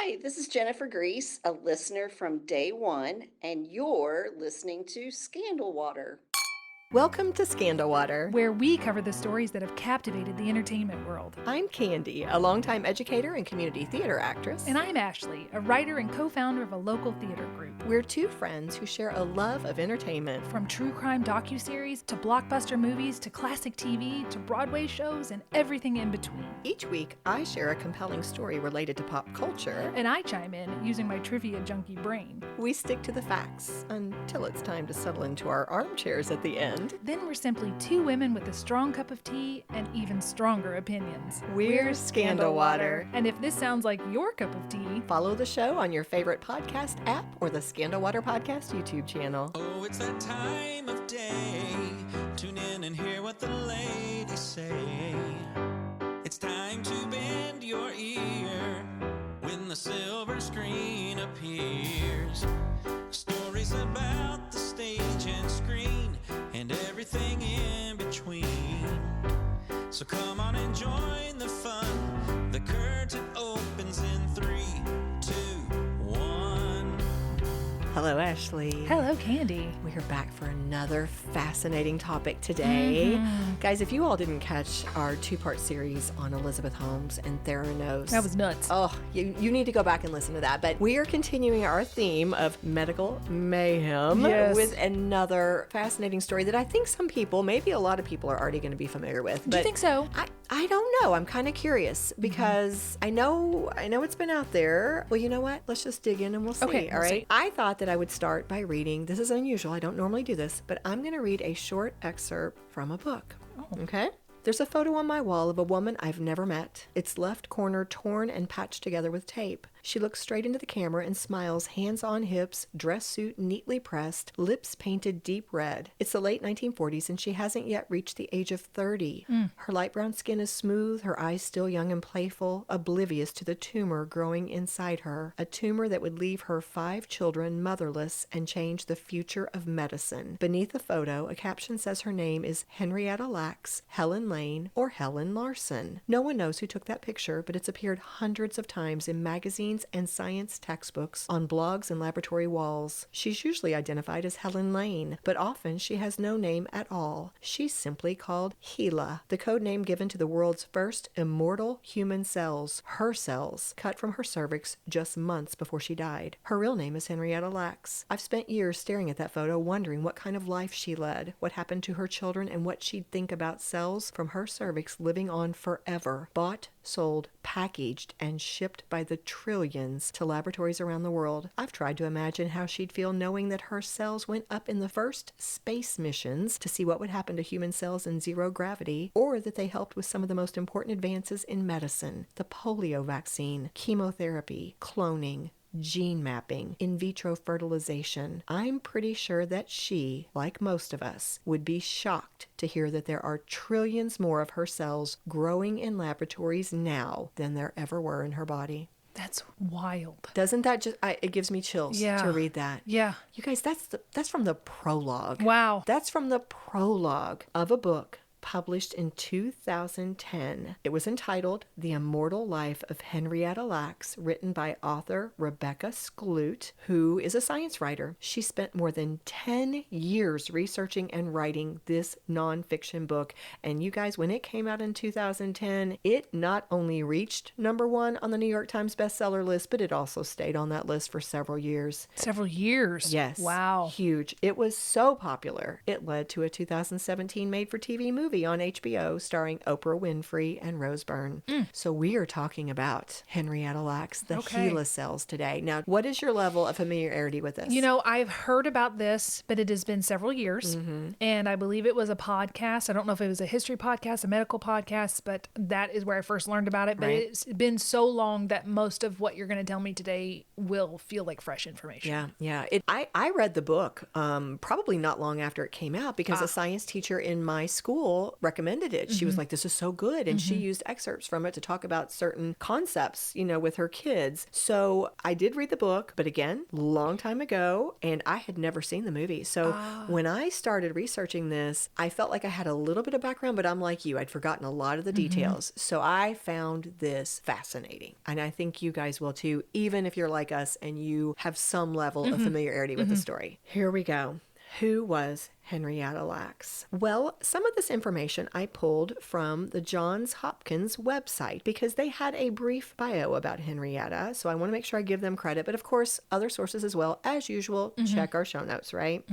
Hi, this is Jennifer Grease, a listener from day one, and you're listening to Scandal Water. Welcome to Scandal Water, where we cover the stories that have captivated the entertainment world. I'm Candy, a longtime educator and community theater actress. And I'm Ashley, a writer and co-founder of a local theater group. We're two friends who share a love of entertainment. From true crime docuseries to blockbuster movies to classic TV to Broadway shows and everything in between. Each week, I share a compelling story related to pop culture. And I chime in using my trivia junkie brain. We stick to the facts until it's time to settle into our armchairs at the end. Then we're simply two women with a strong cup of tea and even stronger opinions. We're Scandal Water. And if this sounds like your cup of tea, follow the show on your favorite podcast app or the Scandal Water Podcast YouTube channel. Oh, it's that time of day. Tune in and hear what the ladies say. It's time to bend your ear when the silver screen appears. Stories about the stage and screen and everything in between. So come on and join the fun. The curtain opens in 3, 2, 1. Hello, Ashley. hello, Candy. We are back for another fascinating topic today. Guys, if you all didn't catch our two-part series on Elizabeth Holmes and Theranos. That was nuts. Oh, you need to go back and listen to that. But we are continuing our theme of medical mayhem with another fascinating story that I think some people, maybe a lot of people, are already going to be familiar with. Do you think so? I don't know. I'm kind of curious because I know it's been out there. Well, you know what? Let's just dig in and we'll see. Okay, all we'll right. see. I thought that I would start by reading. This is unusual. I don't normally do this, but I'm going to read a short excerpt from a book. Oh. Okay? There's a photo on my wall of a woman I've never met. Its left corner torn and patched together with tape. She looks straight into the camera and smiles, hands on hips, dress suit neatly pressed, lips painted deep red. It's the late 1940s and she hasn't yet reached the age of 30. Her light brown skin is smooth, her eyes still young and playful, oblivious to the tumor growing inside her. A tumor that would leave her 5 children motherless and change the future of medicine. Beneath the photo, a caption says her name is Henrietta Lacks, Helen Lane, or Helen Larson. No one knows who took that picture, but it's appeared hundreds of times in magazines and science textbooks, on blogs and laboratory walls. She's usually identified as Helen Lane, but often she has no name at all. She's simply called HeLa, the code name given to the world's first immortal human cells, her cells, cut from her cervix just months before she died. Her real name is Henrietta Lacks. I've spent years staring at that photo, wondering what kind of life she led, what happened to her children, and what she'd think about cells from her cervix living on forever, bought, sold, packaged, and shipped by the trillions to laboratories around the world. I've tried to imagine how she'd feel knowing that her cells went up in the first space missions to see what would happen to human cells in zero gravity, or that they helped with some of the most important advances in medicine, the polio vaccine, chemotherapy, cloning, gene mapping, in vitro fertilization. I'm pretty sure that she, like most of us, would be shocked to hear that there are trillions more of her cells growing in laboratories now than there ever were in her body. That's wild. Doesn't that just, it gives me chills to read that. Yeah. You guys, that's from the prologue. Wow. That's from the prologue of a book published in 2010. It was entitled The Immortal Life of Henrietta Lacks, written by author Rebecca Skloot, who is a science writer. She spent more than 10 years researching and writing this nonfiction book. And you guys, when it came out in 2010, it not only reached #1 on the New York Times bestseller list, but it also stayed on that list for several years. Several years? Yes. Wow. Huge. It was so popular, it led to a 2017 made-for-TV movie on HBO starring Oprah Winfrey and Rose Byrne. So we are talking about Henrietta Lacks, the HeLa cells today. Now, what is your level of familiarity with this? You know, I've heard about this, but it has been several years. And I believe it was a podcast. I don't know if it was a history podcast, a medical podcast, but that is where I first learned about it. But it's been so long that most of what you're going to tell me today will feel like fresh information. Yeah. I read the book probably not long after it came out because a science teacher in my school people recommended it. She was like, this is so good. And she used excerpts from it to talk about certain concepts, with her kids. So I did read the book, but again, long time ago, and I had never seen the movie. So when I started researching this, I felt like I had a little bit of background, but I'm like you, I'd forgotten a lot of the details. So I found this fascinating. And I think you guys will too, even if you're like us and you have some level of familiarity with the story. Here we go. Who was Henrietta Lacks? Well, some of this information I pulled from the Johns Hopkins website because they had a brief bio about Henrietta. So I want to make sure I give them credit. But of course, other sources as well. As usual, check our show notes, right?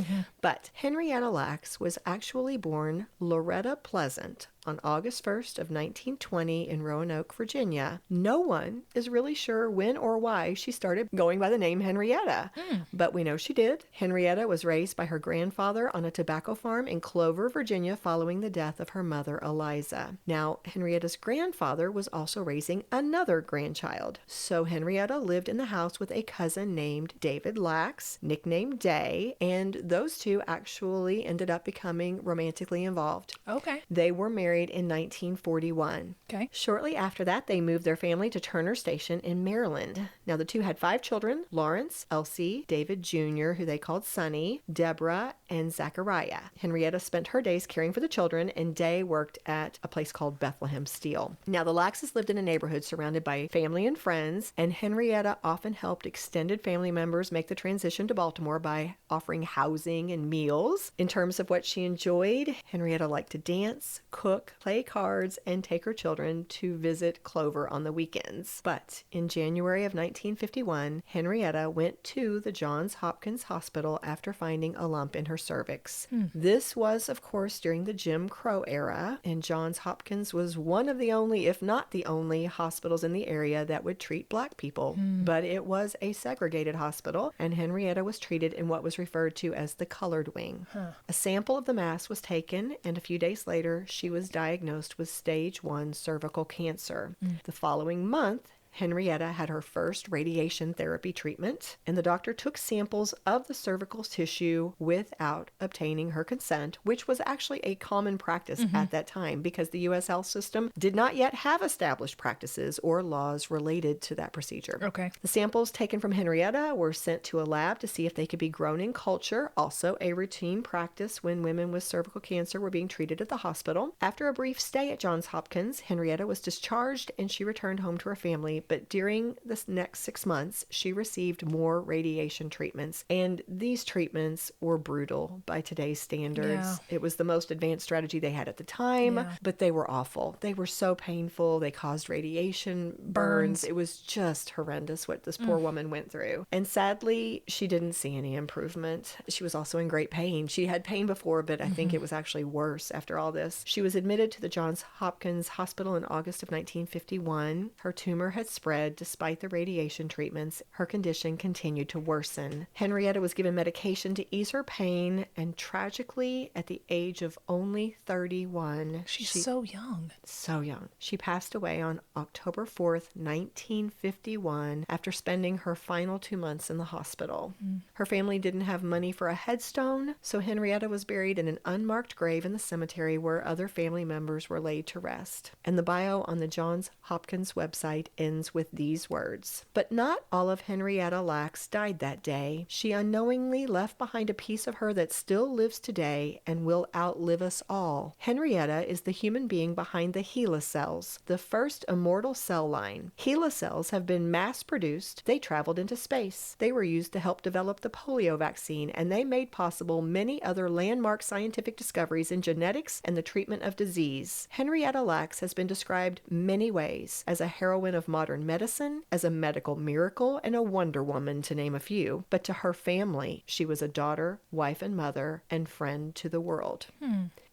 But Henrietta Lacks was actually born Loretta Pleasant on August 1st of 1920 in Roanoke, Virginia. No one is really sure when or why she started going by the name Henrietta, but we know she did. Henrietta was raised by her grandfather on a tobacco farm in Clover, Virginia, following the death of her mother, Eliza. Now, Henrietta's grandfather was also raising another grandchild. So Henrietta lived in the house with a cousin named David Lacks, nicknamed Day, and those two actually ended up becoming romantically involved. Okay. They were married in 1941. Okay. Shortly after that, they moved their family to Turner Station in Maryland. Now, the two had 5 children: Lawrence, Elsie, David Jr., who they called Sonny, Deborah, and Zachariah. Henrietta spent her days caring for the children, and Day worked at a place called Bethlehem Steel. Now, the Laxes lived in a neighborhood surrounded by family and friends, and Henrietta often helped extended family members make the transition to Baltimore by offering housing and meals. In terms of what she enjoyed, Henrietta liked to dance, cook, play cards, and take her children to visit Clover on the weekends. But in January of 1951, Henrietta went to the Johns Hopkins Hospital after finding a lump in her cervix. This was, of course, during the Jim Crow era, and Johns Hopkins was one of the only, if not the only, hospitals in the area that would treat Black people. But it was a segregated hospital, and Henrietta was treated in what was referred to as the colored wing. A sample of the mass was taken, and a few days later, she was diagnosed with stage 1 cervical cancer. The following month, Henrietta had her first radiation therapy treatment, and the doctor took samples of the cervical tissue without obtaining her consent, which was actually a common practice at that time because the U.S. health system did not yet have established practices or laws related to that procedure. Okay. The samples taken from Henrietta were sent to a lab to see if they could be grown in culture, also a routine practice when women with cervical cancer were being treated at the hospital. After a brief stay at Johns Hopkins, Henrietta was discharged and she returned home to her family. But during this next 6 months, she received more radiation treatments. And these treatments were brutal by today's standards. Yeah. It was the most advanced strategy they had at the time, Yeah. but they were awful. They were so painful. They caused radiation burns. It was just horrendous what this poor woman went through. And sadly, she didn't see any improvement. She was also in great pain. She had pain before, but I think it was actually worse after all this. She was admitted to the Johns Hopkins Hospital in August of 1951. Her tumor had spread despite the radiation treatments. Her condition continued to worsen. Henrietta was given medication to ease her pain, and tragically, at the age of only 31, She's so young. so young. She passed away on October 4th, 1951, after spending her final 2 months in the hospital. Her family didn't have money for a headstone, so Henrietta was buried in an unmarked grave in the cemetery where other family members were laid to rest. And the bio on the Johns Hopkins website ends with these words: "But not all of Henrietta Lacks died that day. She unknowingly left behind a piece of her that still lives today and will outlive us all. Henrietta is the human being behind the HeLa cells, the first immortal cell line. HeLa cells have been mass-produced. They traveled into space. They were used to help develop the polio vaccine, and they made possible many other landmark scientific discoveries in genetics and the treatment of disease. Henrietta Lacks has been described many ways: as a heroine of modern medicine, as a medical miracle, and a Wonder Woman, to name a few. But to her family, she was a daughter, wife and mother, and friend to the world."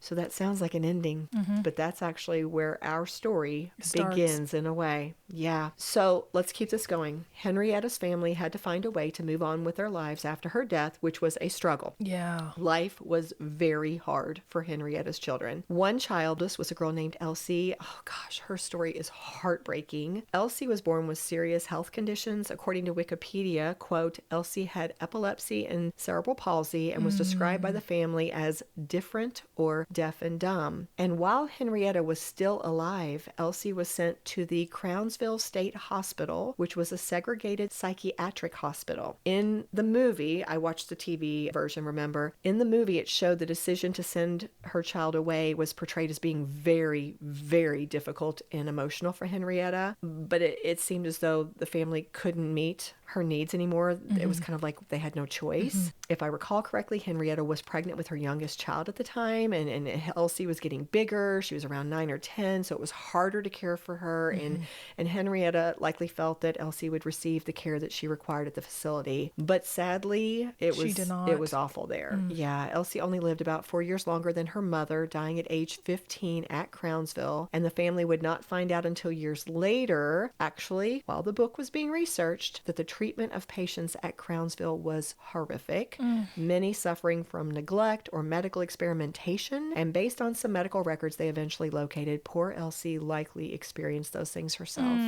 So that sounds like an ending, but that's actually where our story begins in a way. Yeah. So let's keep this going. Henrietta's family had to find a way to move on with their lives after her death, which was a struggle. Yeah. Life was very hard for Henrietta's children. One childless was a girl named Elsie. Oh gosh, her story is heartbreaking. Elsie was born with serious health conditions. According to Wikipedia, quote, Elsie had epilepsy and cerebral palsy and was described by the family as different or deaf and dumb. And while Henrietta was still alive, Elsie was sent to the Crownsville State Hospital, which was a segregated psychiatric hospital. In the movie, I watched the TV version, remember? In the movie, it showed the decision to send her child away was portrayed as being very, very difficult and emotional for Henrietta. But it seemed as though the family couldn't meet her needs anymore. It was kind of like they had no choice. If I recall correctly, Henrietta was pregnant with her youngest child at the time, and Elsie was getting bigger. She was around 9 or 10, so it was harder to care for her. And Henrietta likely felt that Elsie would receive the care that she required at the facility. But sadly, it was awful there. Yeah, Elsie only lived about 4 years longer than her mother, dying at age 15 at Crownsville. And the family would not find out until years later, actually, while the book was being researched, that the treatment of patients at Crownsville was horrific, many suffering from neglect or medical experimentation. And based on some medical records they eventually located, poor Elsie likely experienced those things herself.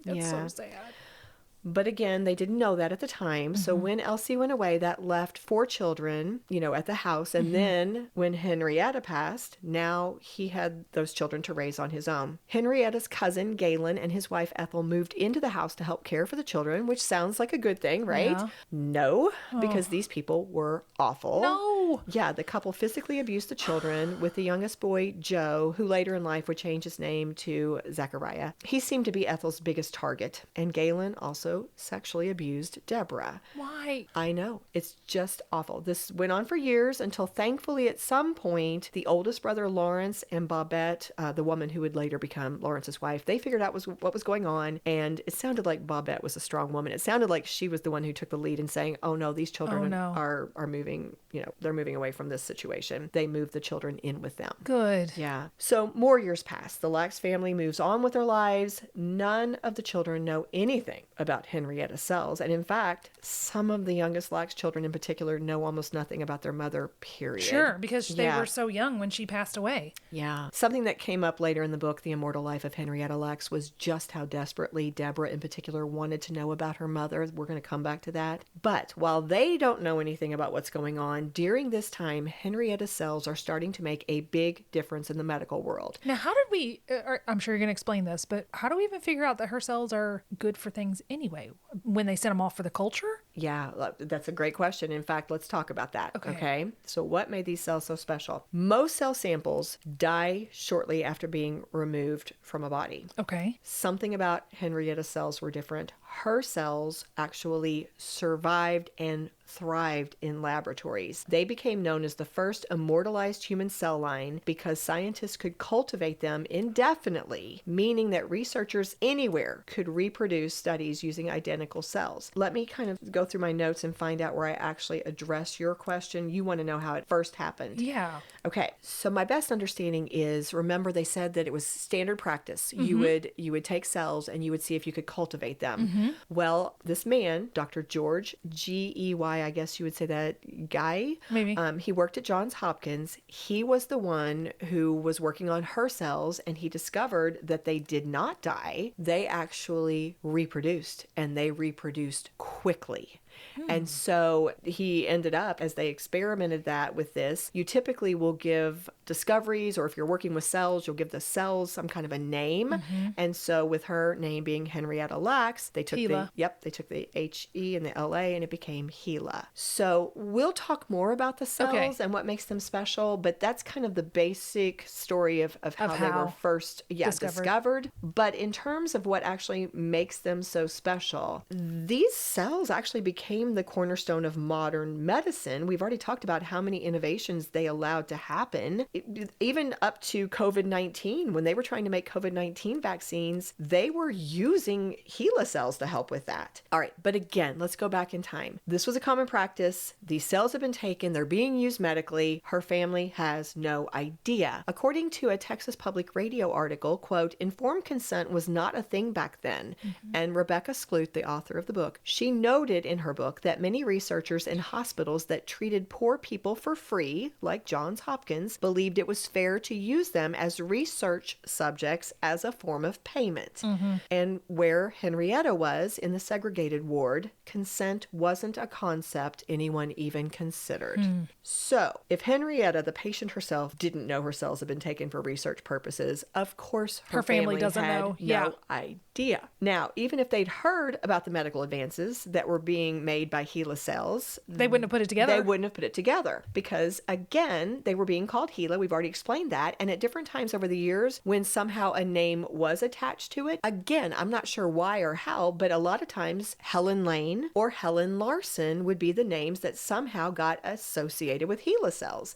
That's so sad. But again, they didn't know that at the time. So when Elsie went away, that left 4 children, at the house. And then when Henrietta passed, now he had those children to raise on his own. Henrietta's cousin, Galen, and his wife, Ethel, moved into the house to help care for the children, which sounds like a good thing, right? Yeah. No, because these people were awful. No. Yeah, the couple physically abused the children, with the youngest boy, Joe, who later in life would change his name to Zachariah. He seemed to be Ethel's biggest target, and Galen also sexually abused Deborah. Why? I know. It's just awful. This went on for years until thankfully at some point, the oldest brother, Lawrence, and Bobette, the woman who would later become Lawrence's wife, they figured out what was going on. And it sounded like Bobette was a strong woman. It sounded like she was the one who took the lead in saying, oh no, these children are moving, they're moving away from this situation. They moved the children in with them. Good. Yeah. So more years pass. The Lacks family moves on with their lives. None of the children know anything about Henrietta cells. And in fact, some of the youngest Lacks children in particular know almost nothing about their mother, period. Sure, because they were so young when she passed away. Yeah. Something that came up later in the book, The Immortal Life of Henrietta Lacks, was just how desperately Deborah in particular wanted to know about her mother. We're going to come back to that. But while they don't know anything about what's going on, during this time, Henrietta's cells are starting to make a big difference in the medical world. Now, how did we, I'm sure you're going to explain this, but how do we even figure out that her cells are good for things anyway when they sent them off for the culture? Yeah, that's a great question. In fact, let's talk about that. Okay. So what made these cells so special? Most cell samples die shortly after being removed from a body. Okay. Something about Henrietta's cells were different. Her cells actually survived and thrived in laboratories. They became known as the first immortalized human cell line because scientists could cultivate them indefinitely, meaning that researchers anywhere could reproduce studies using identical cells. Let me kind of go through my notes and find out where I actually address your question. You want to know how it first happened. Yeah. Okay, so my best understanding is, remember they said that it was standard practice. You would take cells and you would see if you could cultivate them. Well, this man, Dr. George Gey, I guess you would say that guy. Maybe. He worked at Johns Hopkins. He was the one who was working on her cells, and he discovered that they did not die. They actually reproduced, and they reproduced quickly. And so he ended up, as they experimented that with this, you typically will give discoveries, or if you're working with cells, you'll give the cells some kind of a name. And so with her name being Henrietta Lacks, they took HeLa. they took the H-E and the L-A, and it became HeLa. So we'll talk more about the cells and what makes them special, but that's kind of the basic story of how they were first discovered. But in terms of what actually makes them so special, these cells actually became the cornerstone of modern medicine. We've already talked about how many innovations they allowed to happen. Even up to COVID-19, when they were trying to make COVID-19 vaccines, they were using HeLa cells to help with that. All right, but again, let's go back in time. This was a common practice. These cells have been taken. They're being used medically. Her family has no idea. According to a Texas Public Radio article, quote, informed consent was not a thing back then. And Rebecca Skloot, the author of the book, she noted in her her book that many researchers in hospitals that treated poor people for free, like Johns Hopkins, believed it was fair to use them as research subjects as a form of payment. And where Henrietta was in the segregated ward, consent wasn't a concept anyone even considered. So, if Henrietta, the patient herself, didn't know her cells had been taken for research purposes, of course her family doesn't had know. no idea. Now, even if they'd heard about the medical advances that were being made by HeLa cells, They wouldn't have put it together. they wouldn't have put it together because, again, they were being called HeLa. We've already explained that. And at different times over the years, when somehow a name was attached to it, again, I'm not sure why or how, but a lot of times Helen Lane or Helen Larson would be the names that somehow got associated with HeLa cells.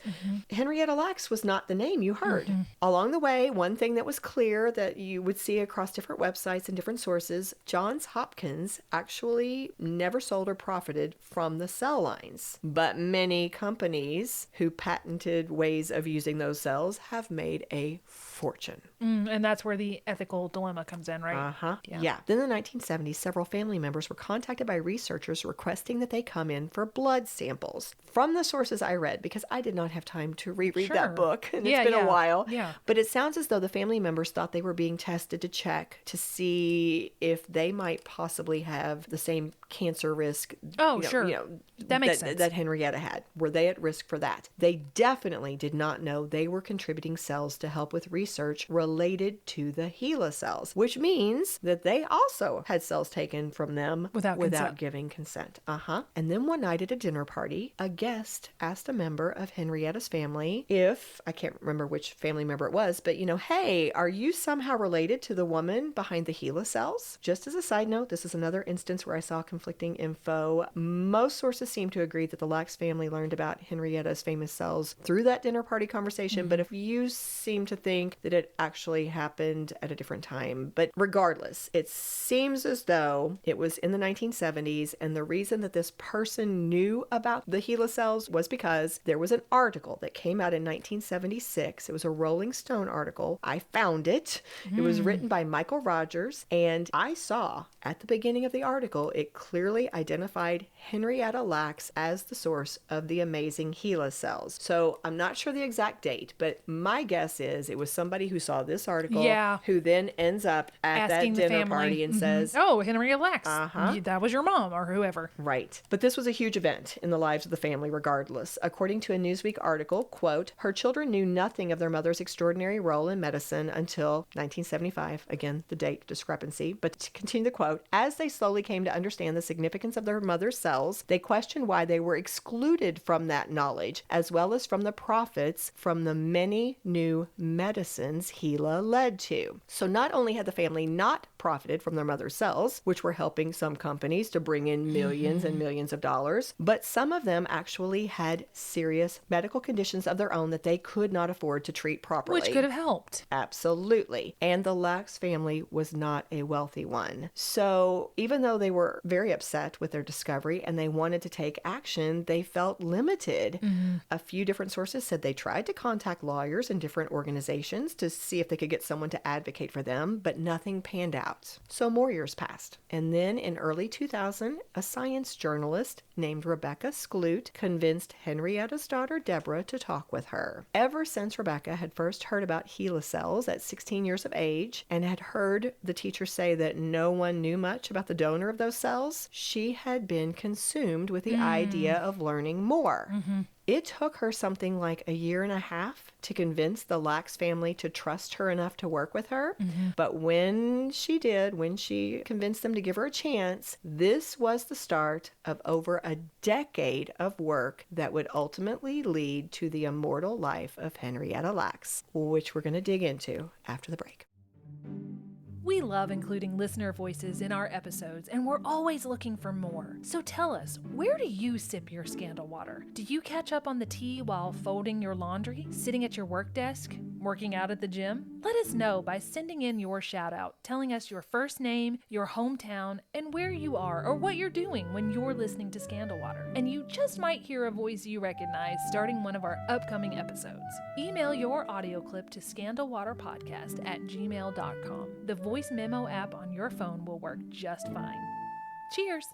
Henrietta Lacks was not the name you heard. Along the way, one thing that was clear that you would see across different websites and different sources, Johns Hopkins actually never sold or profited from the cell lines. But many companies who patented ways of using those cells have made a fortune. And that's where the ethical dilemma comes in, right? Yeah. Then in the 1970s, several family members were contacted by researchers requesting that they come in for blood samples. From the sources I read, because I did not have time to reread Sure. that book, and Yeah, it's been yeah. a while. Yeah. But it sounds as though the family members thought they were being tested to check to see if they might possibly have the same cancer risk. Oh, sure. That makes sense. That Henrietta had. Were they at risk for that? They definitely did not know they were contributing cells to help with research related to the HeLa cells, which means that they also had cells taken from them Without consent. giving consent. And then one night at a dinner party, a guest asked a member of Henrietta's family if, I can't remember which family member it was, but hey, are you somehow related to the woman behind the HeLa cells? Just as a side note, this is another instance where I saw conflicting info. Most sources seem to agree that the Lacks family learned about Henrietta's famous cells through that dinner party conversation, but if you seem to think that it actually happened at a different time. But regardless, it seems as though it was in the 1970s, and the reason that this person knew about the HeLa cells was because there was an article that came out in 1976. It was a Rolling Stone article. I found it. It was written by Michael Rogers, and I saw at the beginning of the article, it clearly identified Henrietta Lacks as the source of the amazing HeLa cells. So I'm not sure the exact date, but my guess is it was somebody who saw this article who then ends up at Asking that the dinner family. party and says, "Oh, Henrietta Lacks. That was your mom or whoever." Right. But this was a huge event in the lives of the family regardless. According to a Newsweek article, quote, her children knew nothing of their mother's extraordinary role in medicine until 1975. Again, the date discrepancy. But to continue the quote, as they slowly came to understand the significance of their mother's cells, they questioned why they were excluded from that knowledge, as well as from the profits from the many new medicines HeLa led to. So not only had the family not profited from their mother's cells, which were helping some companies to bring in millions and millions of dollars, but some of them actually had serious medical conditions of their own that they could not afford to treat properly. Which could have helped. Absolutely. And the Lacks family was not a wealthy one. So even though they were very upset with their discovery and they wanted to take action, they felt limited. A few different sources said they tried to contact lawyers and different organizations to see if they could get someone to advocate for them, but nothing panned out. So more years passed. And then in early 2000, a science journalist named Rebecca Skloot convinced Henrietta's daughter Deborah to talk with her. Ever since Rebecca had first heard about HeLa cells at 16 years of age and had heard the teacher say that no one knew much about the donor of those cells, she had been consumed with the idea of learning more. It took her something like a year and a half to convince the Lacks family to trust her enough to work with her. But when she convinced them to give her a chance, this was the start of over a decade of work that would ultimately lead to the immortal life of Henrietta Lacks, which we're going to dig into after the break. We love including listener voices in our episodes, and we're always looking for more. So tell us, where do you sip your scandal water? Do you catch up on the tea while folding your laundry, sitting at your work desk, working out at the gym? Let us know by sending in your shout out, telling us your first name, your hometown, and where you are or what you're doing when you're listening to Scandal Water. And you just might hear a voice you recognize starting one of our upcoming episodes. Email your audio clip to scandalwaterpodcast@gmail.com. The voice memo app on your phone will work just fine. Cheers!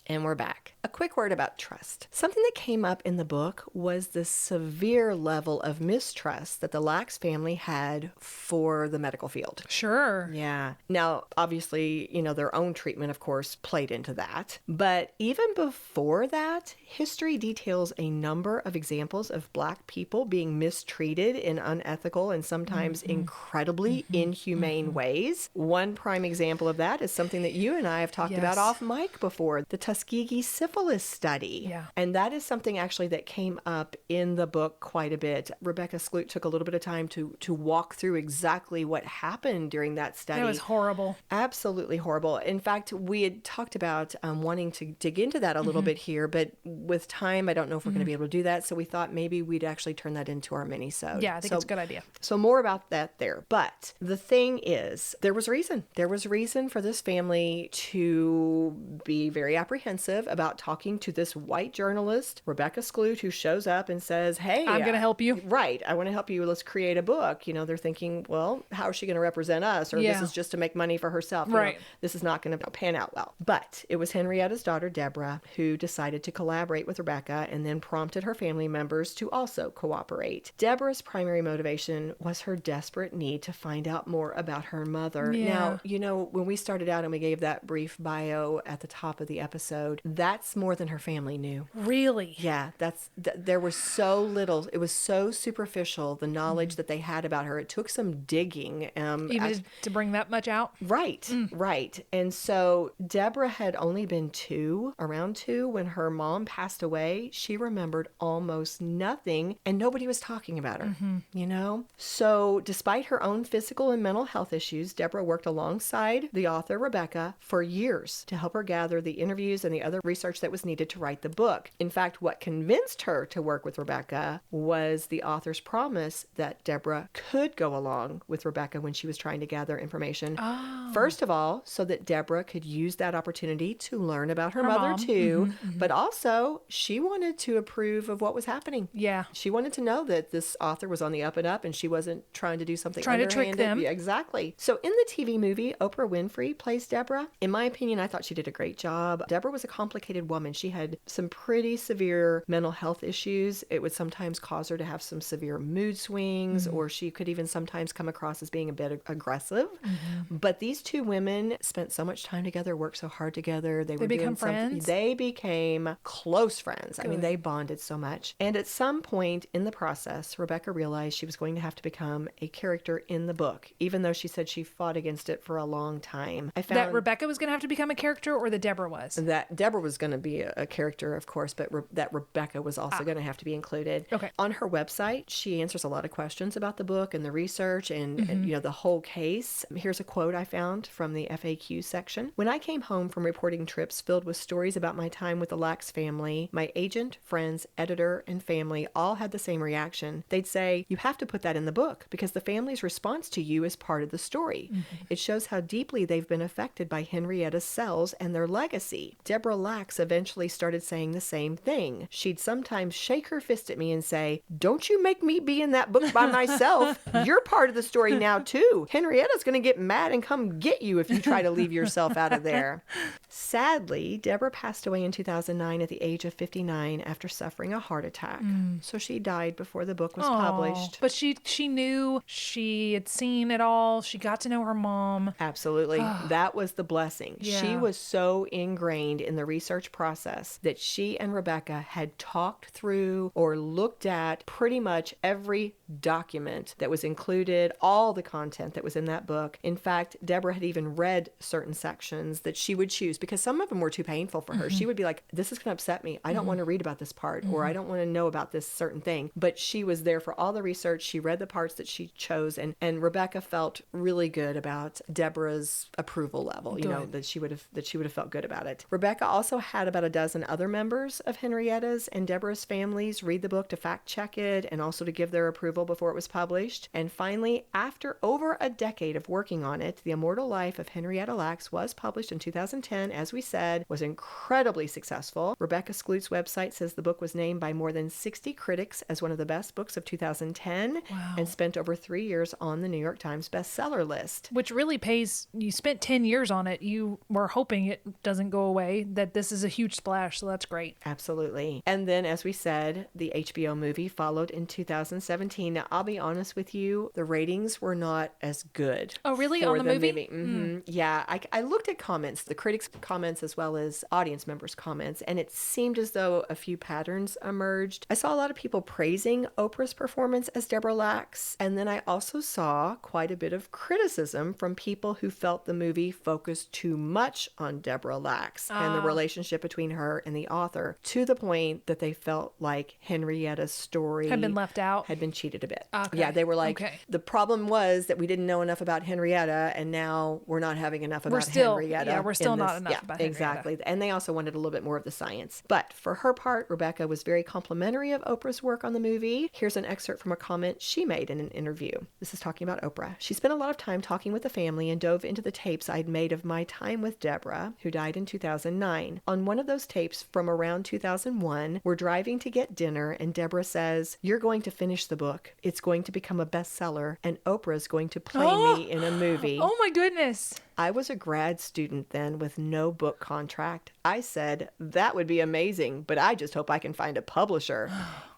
And we're back. A quick word about trust. Something that came up in the book was the severe level of mistrust that the Lacks family had for the medical field. Sure. Yeah. Now, obviously, their own treatment, of course, played into that. But even before that, history details a number of examples of Black people being mistreated in unethical and sometimes incredibly inhumane ways. One prime example of that is something that you and I have talked about off mic before, the Tuskegee syphilis study. Yeah. And that is something actually that came up in the book quite a bit. Rebecca Skloot took a little bit of time to walk through exactly what happened during that study. It was horrible. Absolutely horrible. In fact, we had talked about wanting to dig into that a little bit here, but with time, I don't know if we're going to be able to do that. So we thought maybe we'd actually turn that into our mini-sode. Yeah, I think it's a good idea. So more about that there. But the thing is, there was reason. There was reason for this family to be very apprehensive about talking to this white journalist, Rebecca Skloot, who shows up and says, hey, I'm going to help you. Right. I want to help you. Let's create a book. They're thinking, well, how is she going to represent us? Or this is just to make money for herself. Right. This is not going to pan out well. But it was Henrietta's daughter, Deborah, who decided to collaborate with Rebecca and then prompted her family members to also cooperate. Deborah's primary motivation was her desperate need to find out more about her mother. Yeah. Now, when we started out and we gave that brief bio at the top of the episode, that's more than her family knew. Really? Yeah, there was so little. It was so superficial, the knowledge that they had about her. It took some digging. Even to bring that much out? Right, right. And so Deborah had only been around two, when her mom passed away. She remembered almost nothing, and nobody was talking about her, So despite her own physical and mental health issues, Deborah worked alongside the author, Rebecca, for years to help her gather the interviews and the other research that was needed to write the book. In fact, what convinced her to work with Rebecca was the author's promise that Deborah could go along with Rebecca when she was trying to gather information. Oh. First of all, so that Deborah could use that opportunity to learn about her mother mom. too, but also she wanted to approve of what was happening. Yeah. She wanted to know that this author was on the up and up and she wasn't trying to do something Trying to trick underhanded. them. Yeah, exactly. So in the TV movie, Oprah Winfrey plays Deborah. In my opinion, I thought she did a great job. Deborah was a complicated woman. She had some pretty severe mental health issues. It would sometimes cause her to have some severe mood swings, or she could even sometimes come across as being a bit aggressive. But these two women spent so much time together, worked so hard together. They were become doing something. friends? They became close friends. I mean, Good. they bonded so much. And at some point in the process, Rebecca realized she was going to have to become a character in the book, even though she said she fought against it for a long time. I found That Rebecca was going to have to become a character, or that Deborah was? that Deborah was going to be a character, of course, but that Rebecca was also going to have to be included. Okay. On her website, she answers a lot of questions about the book and the research and the whole case. Here's a quote I found from the FAQ section. When I came home from reporting trips filled with stories about my time with the Lacks family, my agent, friends, editor, and family all had the same reaction. They'd say, you have to put that in the book because the family's response to you is part of the story. It shows how deeply they've been affected by Henrietta's cells and their legacy. Deborah Lacks eventually started saying the same thing. She'd sometimes shake her fist at me and say, don't you make me be in that book by myself. You're part of the story now too. Henrietta's going to get mad and come get you if you try to leave yourself out of there. Sadly, Deborah passed away in 2009 at the age of 59 after suffering a heart attack. So she died before the book was published. But she knew, she had seen it all. She got to know her mom. Absolutely. That was the blessing. Yeah. She was so ingrained in the research process that she and Rebecca had talked through or looked at pretty much every document that was included, all the content that was in that book. In fact, Deborah had even read certain sections that she would choose because some of them were too painful for her. She would be like, this is going to upset me. I don't want to read about this part or I don't want to know about this certain thing. But she was there for all the research. She read the parts that she chose and Rebecca felt really good about Deborah's approval level, you know, that she would have felt good about it. Rebecca also had about a dozen other members of Henrietta's and Deborah's families read the book to fact check it and also to give their approval before it was published. And finally, after over a decade of working on it, The Immortal Life of Henrietta Lacks was published in 2010, as we said, was incredibly successful. Rebecca Skloot's website says the book was named by more than 60 critics as one of the best books of 2010 and spent over 3 years on the New York Times bestseller list. Which really pays. You spent 10 years on it. You were hoping it doesn't go away. way that this is a huge splash. So that's great. Absolutely. And then, as we said, the HBO movie followed in 2017. Now, I'll be honest with you, the ratings were not as good. Oh, really? For On the movie? Yeah, I looked at comments, the critics' comments as well as audience members' comments, and it seemed as though a few patterns emerged. I saw a lot of people praising Oprah's performance as Deborah Lacks, and then I also saw quite a bit of criticism from people who felt the movie focused too much on Deborah Lacks and the relationship between her and the author, to the point that they felt like Henrietta's story Had been left out. had been cheated a bit. Okay. Yeah, they were like, Okay. the problem was that we didn't know enough about Henrietta, and now we're not having enough about still- Henrietta. yeah, we're still in not this. enough Yeah, about Henrietta. exactly. And they also wanted a little bit more of the science. But for her part, Rebecca was very complimentary of Oprah's work on the movie. Here's an excerpt from a comment she made in an interview. This is talking about Oprah. She spent a lot of time talking with the family and dove into the tapes I'd made of my time with Deborah, who died in 2009. On one of those tapes from around 2001, we're driving to get dinner, and Deborah says, "You're going to finish the book. It's going to become a bestseller, and Oprah's going to play me in a movie." Oh my goodness. I was a grad student then with no book contract. I said, that would be amazing, but I just hope I can find a publisher.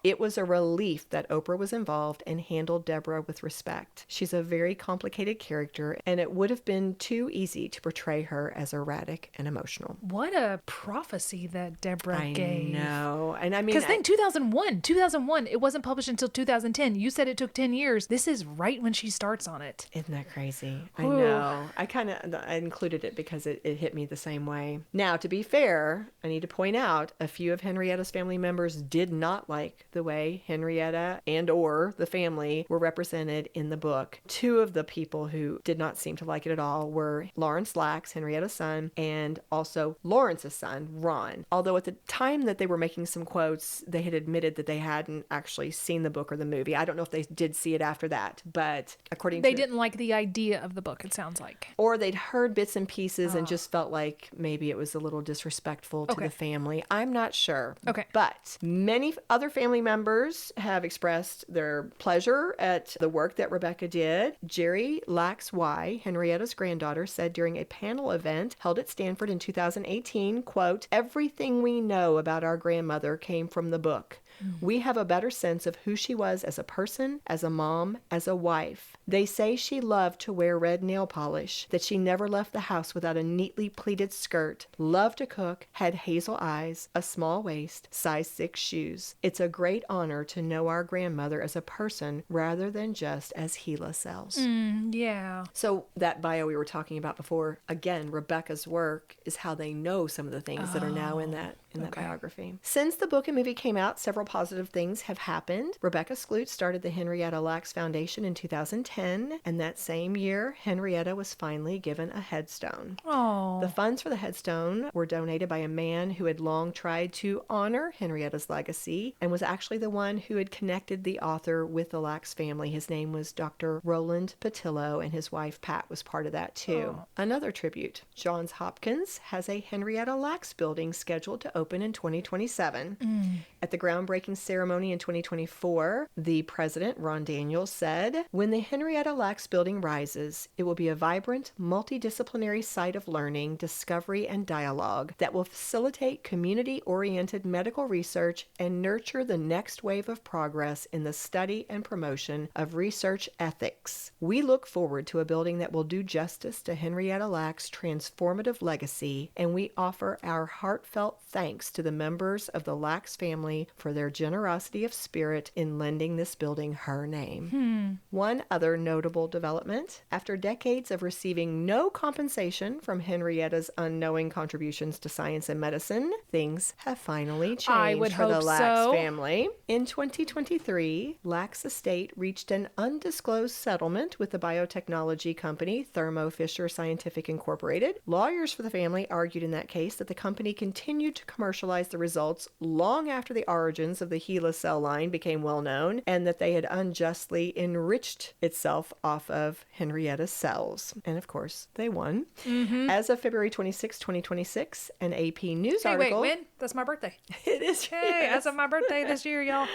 It was a relief that Oprah was involved and handled Deborah with respect. She's a very complicated character, and it would have been too easy to portray her as erratic and emotional. What a prophecy that Deborah I gave. know. And I mean, Because think 2001, it wasn't published until 2010. You said it took 10 years. This is right when she starts on it. isn't that crazy? I Whew. know. I included it because it hit me the same way. Now, to be fair, I need to point out a few of Henrietta's family members did not like the way Henrietta and or the family were represented in the book. Two of the people who did not seem to like it at all were Lawrence Lacks, Henrietta's son, and also Lawrence's son, Ron. Although at the time that they were making some quotes, they had admitted that they hadn't actually seen the book or the movie. I don't know if they did see it after that, but according They to... didn't like the idea of the book, it sounds like. Or they'd heard bits and pieces and just felt like maybe it was a little disrespectful to Okay. the family. I'm not sure. Okay. But many other family members have expressed their pleasure at the work that Rebecca did. Jerry Lacks Y, Henrietta's granddaughter, said during a panel event held at Stanford in 2018, quote, "Everything we know about our grandmother came from the book. We have a better sense of who she was as a person, as a mom, as a wife. They say she loved to wear red nail polish, that she never left the house without a neatly pleated skirt, loved to cook, had hazel eyes, a small waist, size 6 shoes. It's a great honor to know our grandmother as a person rather than just as HeLa cells." Yeah. So that bio we were talking about before, again, Rebecca's work is how they know some of the things that are now in that biography. Since the book and movie came out, several positive things have happened. Rebecca Skloot started the Henrietta Lacks Foundation in 2010, and that same year, Henrietta was finally given a headstone. Oh. The funds for the headstone were donated by a man who had long tried to honor Henrietta's legacy and was actually the one who had connected the author with the Lacks family. His name was Dr. Roland Patillo, and his wife Pat was part of that too. Another tribute, Johns Hopkins has a Henrietta Lacks building scheduled to open in 2027. At the groundbreaking ceremony in 2024, the president, Ron Daniels, said, "When the Henrietta Lacks building rises, it will be a vibrant, multidisciplinary site of learning, discovery, and dialogue that will facilitate community-oriented medical research and nurture the next wave of progress in the study and promotion of research ethics. We look forward to a building that will do justice to Henrietta Lacks' transformative legacy, and we offer our heartfelt thanks to the members of the Lacks family for their generosity of spirit in lending this building her name." One other notable development, after decades of receiving no compensation from Henrietta's unknowing contributions to science and medicine, things have finally changed I would for the hope Lacks so. family. In 2023, Lacks estate reached an undisclosed settlement with the biotechnology company Thermo Fisher Scientific Incorporated. Lawyers for the family argued in that case that the company continued to commercialize the results long after the origins of the HeLa cell line became well known, and that they had unjustly enriched itself off of Henrietta's cells. And of course, they won. As of February 26, 2026, an AP News Hey, article... wait, when? That's my birthday. It is. Hey, as of my birthday this year, y'all.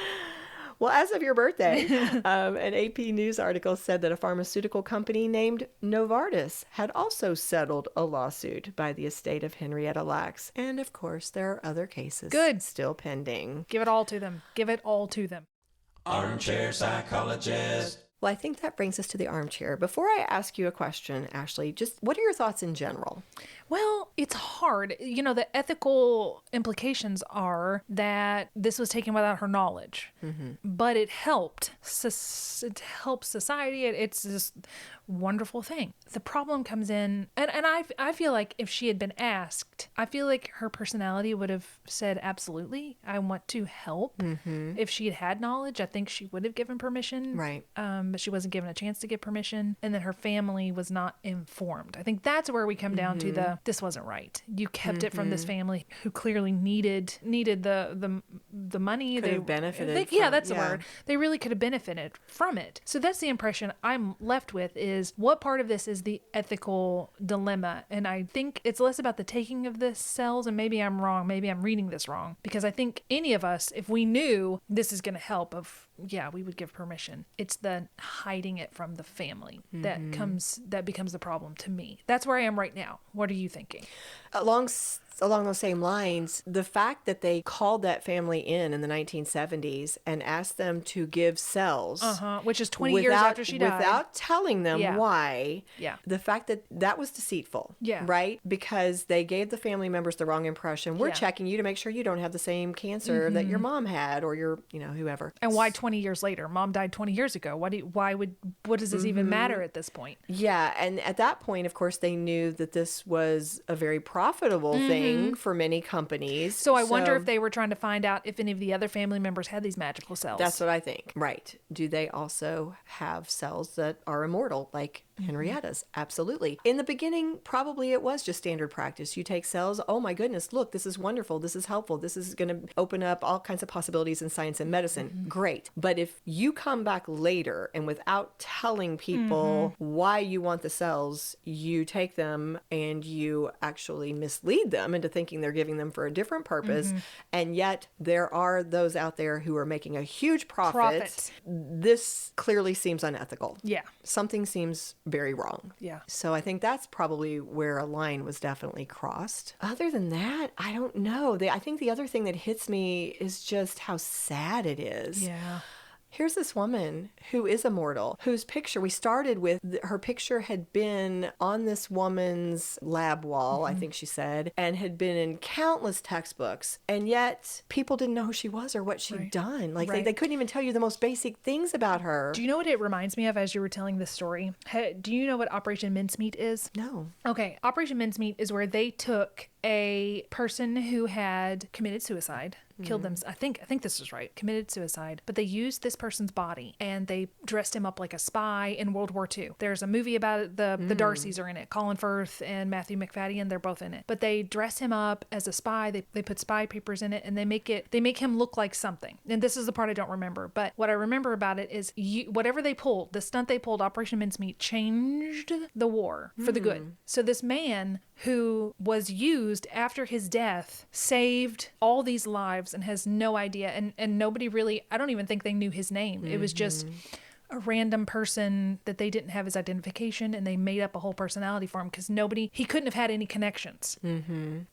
Well, as of your birthday, an AP News article said that a pharmaceutical company named Novartis had also settled a lawsuit by the estate of Henrietta Lacks. And of course, there are other cases still pending. Give it all to them. Give it all to them. Armchair psychologist. Well, I think that brings us to the armchair. Before I ask you a question, Ashley, just what are your thoughts in general? Well, it's hard. The ethical implications are that this was taken without her knowledge, but it helped. It helped society. It's this wonderful thing. The problem comes in, and I feel like if she had been asked, I feel like her personality would have said, absolutely, I want to help. If she had had knowledge, I think she would have given permission. Right. But she wasn't given a chance to give permission, and then her family was not informed. I think that's where we come down to this wasn't right. You kept it from this family who clearly needed the money. Could have benefited. That's the word. They really could have benefited from it. So that's the impression I'm left with, is what part of this is the ethical dilemma. And I think it's less about the taking of the cells, and maybe I'm wrong. Maybe I'm reading this wrong, because I think any of us, if we knew this is going to help, we would give permission. It's the hiding it from the family that becomes the problem to me. That's where I am right now. What are you thinking? Along those same lines, the fact that they called that family in the 1970s and asked them to give cells, which is 20 years after she died, without telling them why, Yeah. the fact that was deceitful, Yeah. right? Because they gave the family members the wrong impression. We're Yeah. checking you to make sure you don't have the same cancer that your mom had, or your, whoever. And why 20 years later? Mom died 20 years ago. What does this even matter at this point? Yeah, and at that point, of course, they knew that this was a very profitable thing for many companies. So I wonder if they were trying to find out if any of the other family members had these magical cells. That's what I think. Right. Do they also have cells that are immortal, like Henrietta's? Absolutely. In the beginning, probably it was just standard practice. You take cells. Oh my goodness, look, this is wonderful. This is helpful. This is going to open up all kinds of possibilities in science and medicine. Great. But if you come back later and without telling people why you want the cells, you take them and you actually mislead them into thinking they're giving them for a different purpose. And yet there are those out there who are making a huge profit. This clearly seems unethical. Yeah. Something seems very wrong. Yeah. So I think that's probably where a line was definitely crossed. Other than that, I don't know. I think the other thing that hits me is just how sad it is. Yeah. Here's this woman who is immortal, whose picture we started with, her picture had been on this woman's lab wall, I think she said, and had been in countless textbooks. And yet people didn't know who she was or what she'd done. Like they couldn't even tell you the most basic things about her. Do you know what it reminds me of as you were telling this story? Do you know what Operation Mincemeat is? No. Okay. Operation Mincemeat is where they took a person who had committed suicide, killed them. I think this is right. Committed suicide, but they used this person's body and they dressed him up like a spy in World War II. There's a movie about it. The Darcys are in it. Colin Firth and Matthew McFadden, they're both in it. But they dress him up as a spy. They put spy papers in it and they make him look like something. And this is the part I don't remember. But what I remember about it is whatever they pulled, the stunt they pulled, Operation Mincemeat, changed the war for the good. So this man who was used after his death saved all these lives and has no idea. And nobody really, I don't even think they knew his name. It was just a random person that they didn't have his identification, and they made up a whole personality for him because he couldn't have had any connections.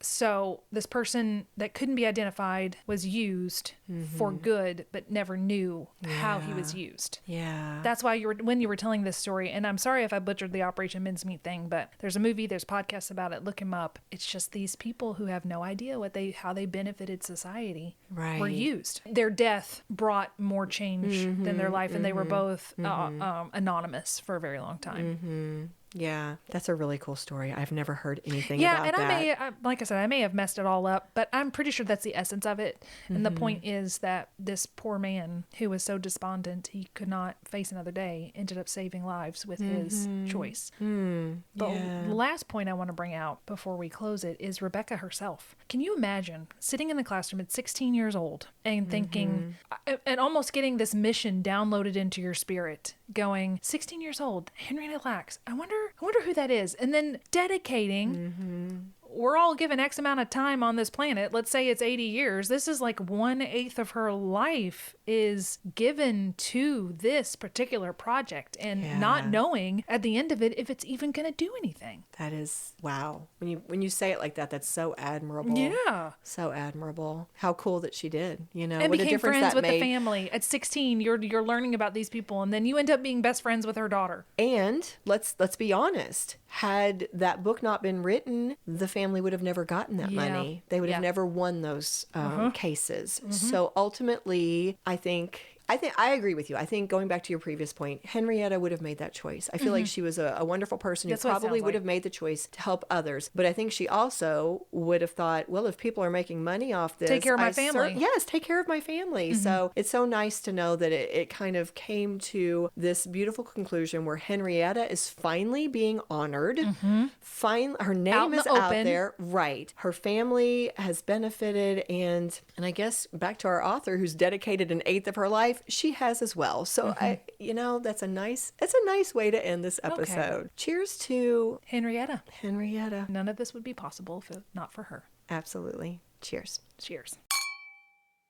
So this person that couldn't be identified was used for good, but never knew how he was used. Yeah. That's why when you were telling this story, and I'm sorry if I butchered the Operation Mincemeat thing, but there's a movie, there's podcasts about it. Look him up. It's just these people who have no idea how they benefited society were used. Their death brought more change than their life, and they were both anonymous for a very long time. Yeah, that's a really cool story. I've never heard anything about that. Yeah, and like I said, I may have messed it all up, but I'm pretty sure that's the essence of it. And the point is that this poor man who was so despondent he could not face another day ended up saving lives with his choice. The last point I want to bring out before we close it is Rebecca herself. Can you imagine sitting in the classroom at 16 years old and thinking, and almost getting this mission downloaded into your spirit, going, 16 years old, Henrietta Lacks, I wonder who that is. And then dedicating we're all given X amount of time on this planet. Let's say it's 80 years. This is like 1/8 of her life is given to this particular project, and not knowing at the end of it if it's even going to do anything. That is, wow. When you say it like that, that's so admirable. Yeah. So admirable. How cool that she did, And what a became difference friends that with made. the family. At 16, you're learning about these people, and then you end up being best friends with her daughter. And let's be honest. Had that book not been written, the family would have never gotten that money. They would have never won those cases. So ultimately, I think I agree with you. I think going back to your previous point, Henrietta would have made that choice. I feel like she was a wonderful person who That's what it probably sounds would like. have made the choice to help others. But I think she also would have thought, well, if people are making money off this, Take care of my family. Yes, take care of my family. So it's so nice to know that it kind of came to this beautiful conclusion where Henrietta is finally being honored. Her name Out in is the out open. there. Right. Her family has benefited, and I guess back to our author who's dedicated 1/8 of her life, she has as well. So that's a nice way to end this episode. Cheers to Henrietta. Henrietta. None of this would be possible if not for her. Absolutely. Cheers. Cheers.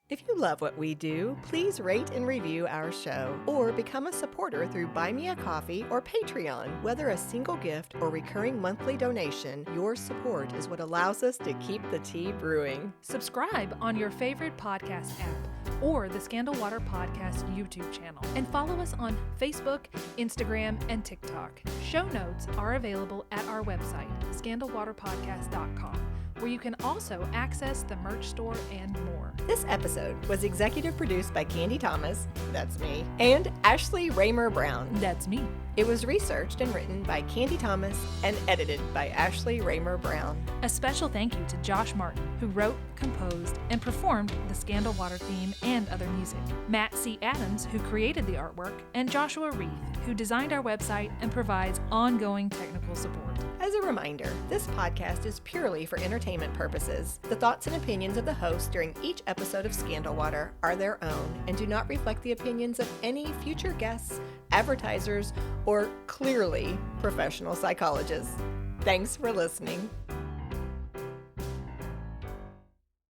If you love what we do, please rate and review our show or become a supporter through Buy Me a Coffee or Patreon. Whether a single gift or recurring monthly donation, your support is what allows us to keep the tea brewing. Subscribe on your favorite podcast app or the Scandal Water Podcast YouTube channel, and follow us on Facebook, Instagram, and TikTok. Show notes are available at our website, scandalwaterpodcast.com, where you can also access the merch store and more. This episode was executive produced by Candy Thomas, that's me, and Ashley Raymer Brown. That's me. It was researched and written by Candy Thomas and edited by Ashley Raymer Brown. A special thank you to Josh Martin, who wrote, composed, and performed the Scandal Water theme and other music, Matt C. Adams, who created the artwork, and Joshua Reith, who designed our website and provides ongoing technical support. As a reminder, this podcast is purely for entertainment purposes. The thoughts and opinions of the host during each episode of Scandal Water are their own and do not reflect the opinions of any future guests, advertisers, or clearly professional psychologists. Thanks for listening.